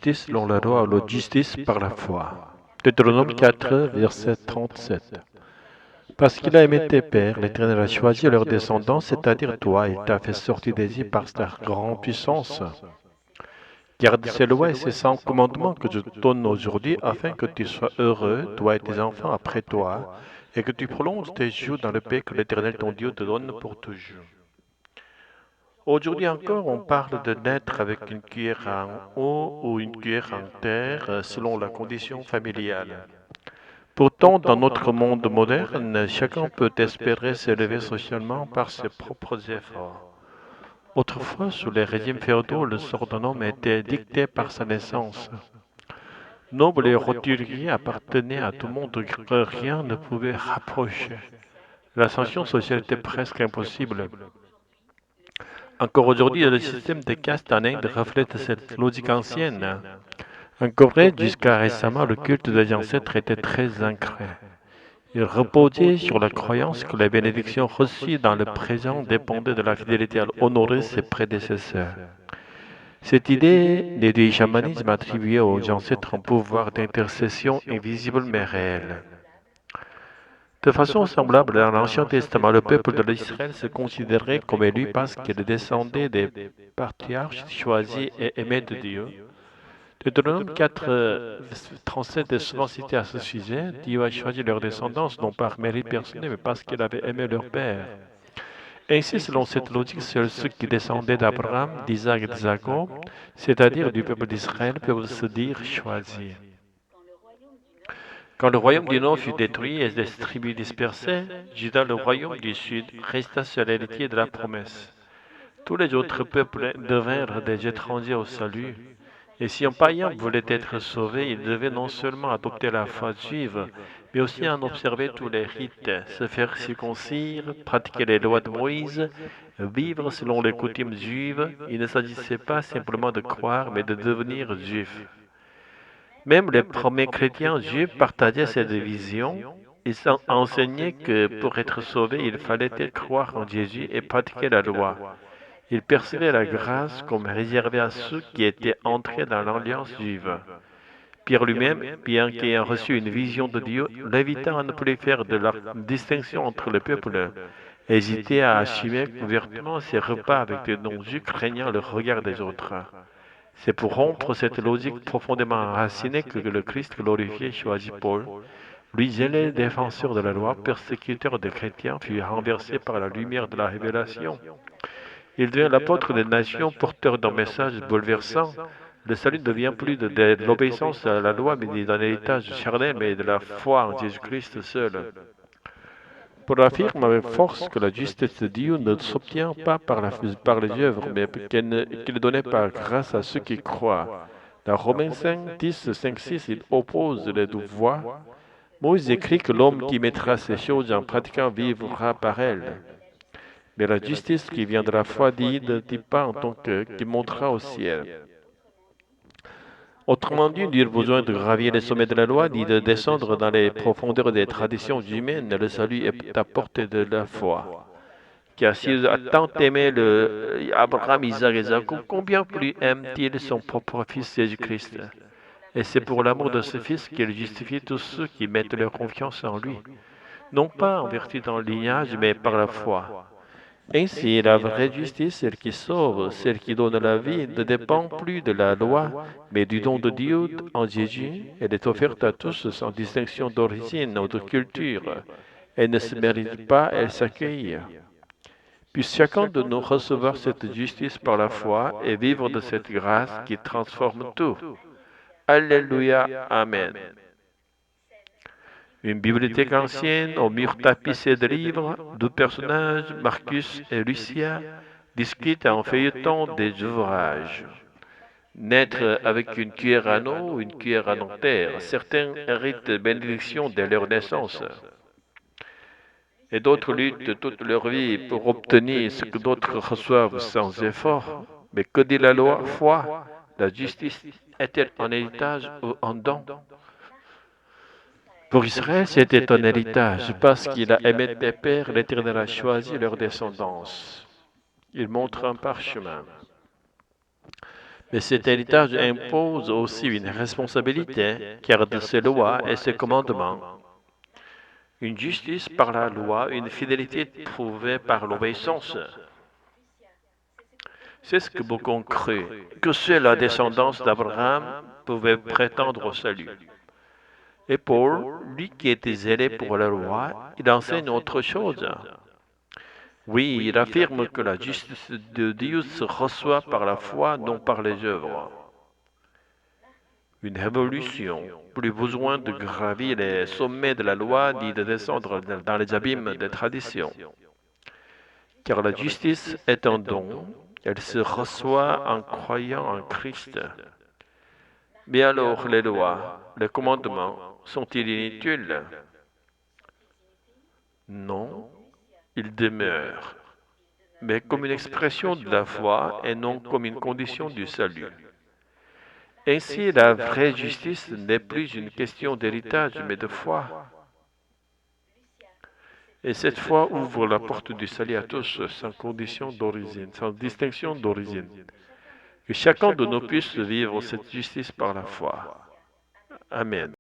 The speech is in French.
justice selon la loi ou la justice par la foi. Deutéronome 4, verset 37. Parce qu'il a aimé tes pères, l'Éternel a choisi leurs descendants, c'est-à-dire toi, il t'a fait sortir d'Égypte par sa grande puissance. Garde ces lois et ces 100 commandements que je te donne aujourd'hui, afin que tu sois heureux, toi et tes enfants après toi, et que tu prolonges tes jours dans le pays que l'Éternel ton Dieu te donne pour toujours. Aujourd'hui encore, on parle de naître avec une cuillère en eau ou une cuillère en terre, selon la condition familiale. Pourtant, dans notre monde moderne, chacun peut espérer s'élever socialement par ses propres efforts. Autrefois, sous les régimes féodaux, le sort d'un homme était dicté par sa naissance. Nobles et roturiers appartenaient à tout le monde que rien ne pouvait rapprocher. L'ascension sociale était presque impossible. Encore aujourd'hui, le système de caste en Inde reflète cette logique ancienne. En Corée, jusqu'à récemment, le culte des ancêtres était très ancré. Il reposait sur la croyance que les bénédictions reçues dans le présent dépendaient de la fidélité à honorer ses prédécesseurs. Cette idée du chamanisme attribuait aux ancêtres un pouvoir d'intercession invisible mais réel. De façon semblable, dans l'Ancien Testament, le peuple de l'Israël se considérait comme élu parce qu'il descendait des patriarches choisis et aimés de Dieu. Deutéronome 4, 37 est souvent cité à ce sujet. Dieu a choisi leur descendance non par mérite personnel, mais parce qu'il avait aimé leur père. Ainsi, selon cette logique, seuls ceux qui descendaient d'Abraham, d'Isaac et de Jacob, c'est-à-dire du peuple d'Israël, peuvent se dire choisis. Quand le royaume du Nord fut détruit et les tribus dispersées, Juda, le royaume du Sud, resta seul héritier de la promesse. Tous les autres peuples devinrent des étrangers au salut. Et si un païen voulait être sauvé, il devait non seulement adopter la foi juive, mais aussi en observer tous les rites, se faire circoncire, pratiquer les lois de Moïse, vivre selon les coutumes juives. Il ne s'agissait pas simplement de croire, mais de devenir juif. Même les premiers chrétiens juifs partageaient cette vision. Ils enseignaient que pour être sauvé, il fallait croire en Jésus et pratiquer la loi. Ils percevaient la grâce comme réservée à ceux qui étaient entrés dans l'alliance juive. Pierre lui-même, bien qu'ayant reçu une vision de Dieu, l'évitant à ne plus faire de la distinction entre les peuples, hésitait à assumer ouvertement ses repas avec des non-juifs craignant le regard des autres. C'est pour rompre cette logique profondément enracinée que le Christ glorifié choisit Paul. Lui, zélé défenseur de la loi, persécuteur des chrétiens, fut renversé par la lumière de la révélation. Il devient l'apôtre des nations, porteur d'un message bouleversant. Le salut ne devient plus de l'obéissance à la loi, mais d'un héritage charnel, mais de la foi en Jésus-Christ seul. Paul affirme avec force que la justice de Dieu ne s'obtient pas par les œuvres, mais qu'elle est donnée par grâce à ceux qui croient. Dans Romains 5, 10, 5, 6, il oppose les deux voies. Moïse écrit que l'homme qui mettra ces choses en pratiquant vivra par elles. Mais la justice qui vient de la foi ne dit pas en tant que qui montera au ciel. Autrement dit, nul besoin de gravir les sommets de la loi, ni de descendre dans les profondeurs des traditions humaines. Le salut est à portée de la foi. Car s'il a tant aimé Abraham, Isaac et Jacob, combien plus aime-t-il son propre fils Jésus-Christ? Et c'est pour l'amour de ce fils qu'il justifie tous ceux qui mettent leur confiance en lui. Non pas en vertu d'un lignage, mais par la foi. Ainsi, la vraie justice, celle qui sauve, celle qui donne la vie, ne dépend plus de la loi, mais du don de Dieu en Jésus. Elle est offerte à tous sans distinction d'origine ou de culture. Elle ne se mérite pas, elle s'accueille. Puisse chacun de nous recevoir cette justice par la foi et vivre de cette grâce qui transforme tout. Alléluia, Amen. Une bibliothèque ancienne, au mur tapissé de livres, deux personnages, Marcus et Lucia, discutent en feuilletant des ouvrages. Naître avec une cuillère en eau ou une cuillère en terre, certains héritent bénédiction dès leur naissance. Et d'autres luttent toute leur vie pour obtenir ce que d'autres reçoivent sans effort. Mais que dit la loi, foi? La justice est-elle un héritage ou un don? Pour Israël, c'était un héritage, parce qu'il a aimé tes pères, l'Éternel a choisi leur descendance. Il montre un parchemin. Mais cet héritage impose aussi une responsabilité, car de ses lois et ses commandements, une justice par la loi, une fidélité prouvée par l'obéissance. C'est ce que beaucoup ont cru, que seule la descendance d'Abraham pouvait prétendre au salut. Et Paul, lui qui était zélé pour la loi, il enseigne autre chose. Oui, il affirme que la justice de Dieu se reçoit par la foi, non par les œuvres. Une évolution, plus besoin de gravir les sommets de la loi ni de descendre dans les abîmes des traditions. Car la justice est un don, elle se reçoit en croyant en Christ. Mais alors les lois, les commandements, sont-ils inutiles? Non, ils demeurent, mais comme une expression de la foi et non comme une condition du salut. Ainsi, la vraie justice n'est plus une question d'héritage, mais de foi. Et cette foi ouvre la porte du salut à tous, sans condition d'origine, sans distinction d'origine. Que chacun de nous puisse vivre cette justice par la foi. Amen.